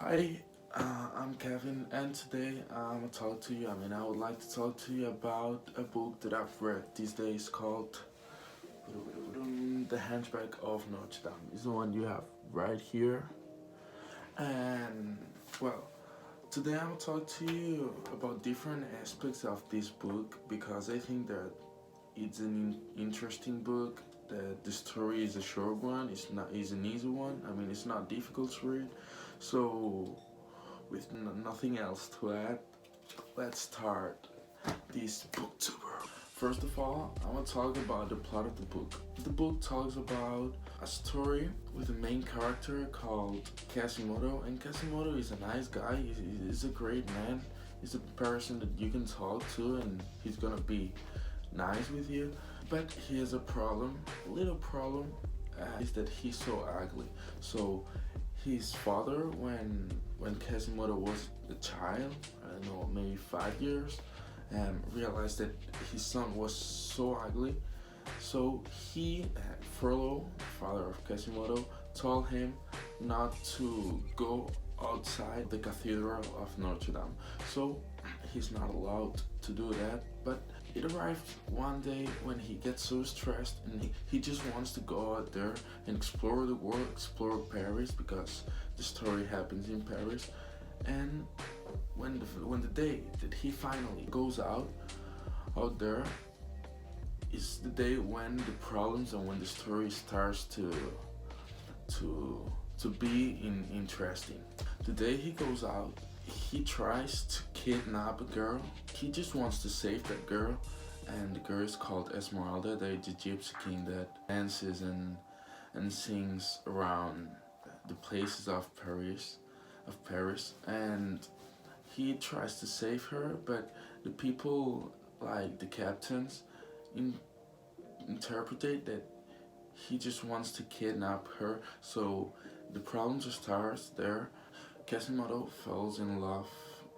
Hi, I'm Kevin, and today I'm gonna talk to you. I would like to talk to you about a book that I've read these days called The Hunchback of Notre Dame. It's the one you have right here. And, well, today I'm gonna talk to you about different aspects of this book because I think that it's an interesting book. The story is a short one. It's an easy one. It's not difficult to read. So with nothing else to add, let's start this booktuber. First of all, I want to talk about the plot of the book. The book talks about a story with a main character called Quasimodo, and Quasimodo is a nice guy. He's a great man. He's a person that you can talk to, and he's gonna be nice with you. But he has a problem, a little problem, is that he's so ugly. So his father, when Quasimodo was a child, I don't know, maybe 5 years, realized that his son was so ugly. So he, Frollo, father of Quasimodo, told him not to go outside the cathedral of Notre Dame. So he's not allowed to do that. But it arrived one day when he gets so stressed and he just wants to go out there and explore the world, explore Paris, because the story happens in Paris. And when the day that he finally goes out there is the day when the problems and when the story starts to be interesting. The day he goes out, he tries to kidnap a girl. He just wants to save that girl, and the girl is called Esmeralda, the gypsy king that dances and sings around the places of Paris, and he tries to save her, but the people, like the captains, in, interpretate that he just wants to kidnap her. So the problem just starts there. Quasimodo falls in love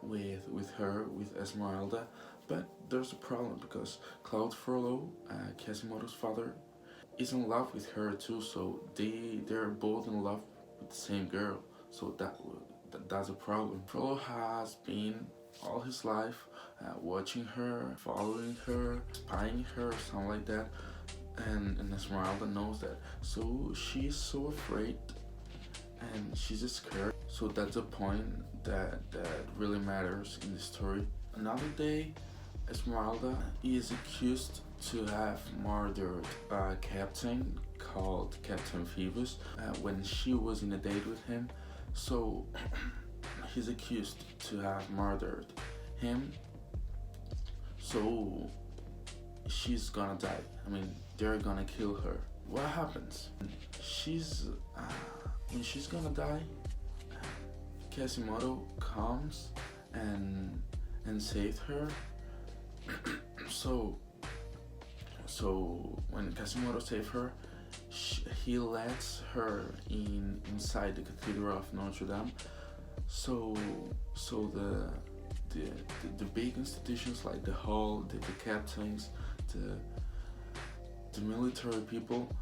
with her, with Esmeralda, but there's a problem because Claude Frollo, Quasimodo's father, is in love with her too. So they're both in love with the same girl. So that's a problem. Frollo has been all his life watching her, following her, spying her, something like that. And Esmeralda knows that. So she's so afraid and she's just scared. So that's a point that really matters in the story. Another day, Esmeralda is accused to have murdered a captain called Captain Phoebus when she was in a date with him. So he's accused to have murdered him. So she's gonna die. They're gonna kill her. What happens? She's when she's gonna die, Quasimodo comes and saves her. so when Quasimodo saves her, he lets her inside the cathedral of Notre Dame. So the big institutions like the hall, the captains, the military people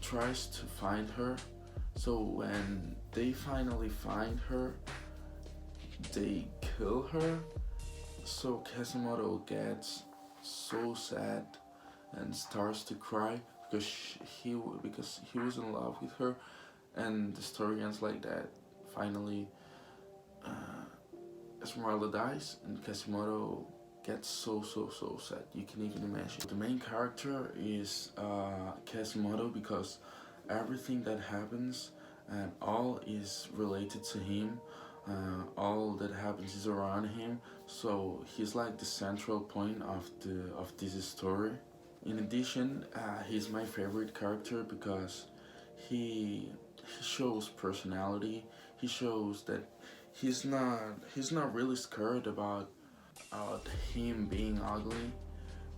tries to find her. So when they finally find her, they kill her. So Quasimodo gets so sad and starts to cry because he was in love with her, and the story ends like that. Finally, Esmeralda dies, and Quasimodo gets so sad. You can even imagine. The main character is Quasimodo because everything that happens and all is related to him. All that happens is around him. So he's like the central point of this story. In addition, he's my favorite character because he shows personality. He shows that he's not really scared about him being ugly,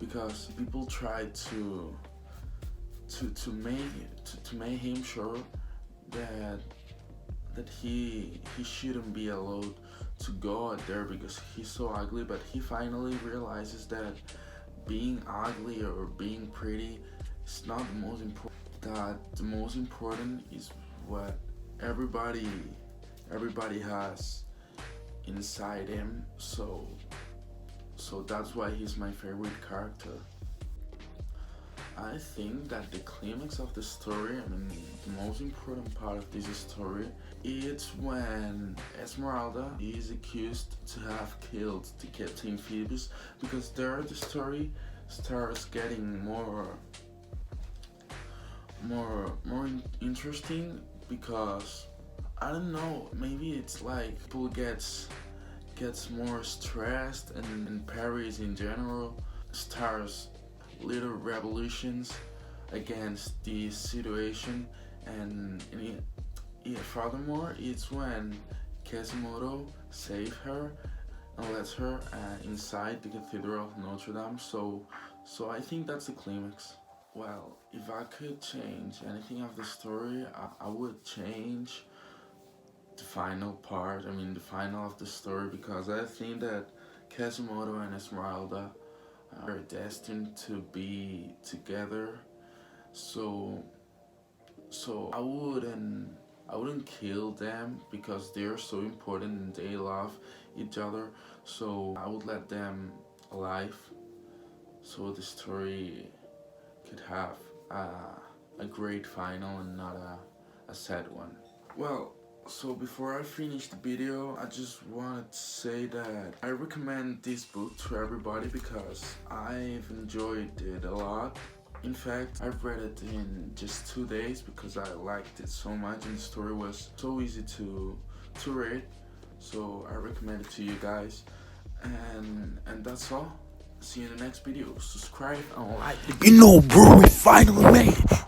because people try to make him sure that he shouldn't be allowed to go out there because he's so ugly. But he finally realizes that being ugly or being pretty is not the most important. That the most important is what everybody everybody has inside him, so that's why he's my favorite character. I think that the climax of the story, I mean, the most important part of this story, it's when Esmeralda is accused to have killed the Captain Phoebus, because there the story starts getting interesting, because I don't know, maybe it's like people gets more stressed, and Paris in general starts little revolutions against the situation, furthermore, it's when Quasimodo saves her and lets her inside the Cathedral of Notre Dame. So I think that's the climax. Well, if I could change anything of the story, I would change the final part. I mean, the final of the story, because I think that Quasimodo and Esmeralda are destined to be together. So I wouldn't kill them, because they're so important and they love each other. So I would let them alive, so the story could have a great final and not a sad one. Well, so before I finish the video, I just wanted to say that I recommend this book to everybody, because I've enjoyed it a lot. In fact, I've read it in just 2 days, because I liked it so much and the story was so easy to read. So I recommend it to you guys. And that's all. See you in the next video. Subscribe and like. You know, bro, we finally made it.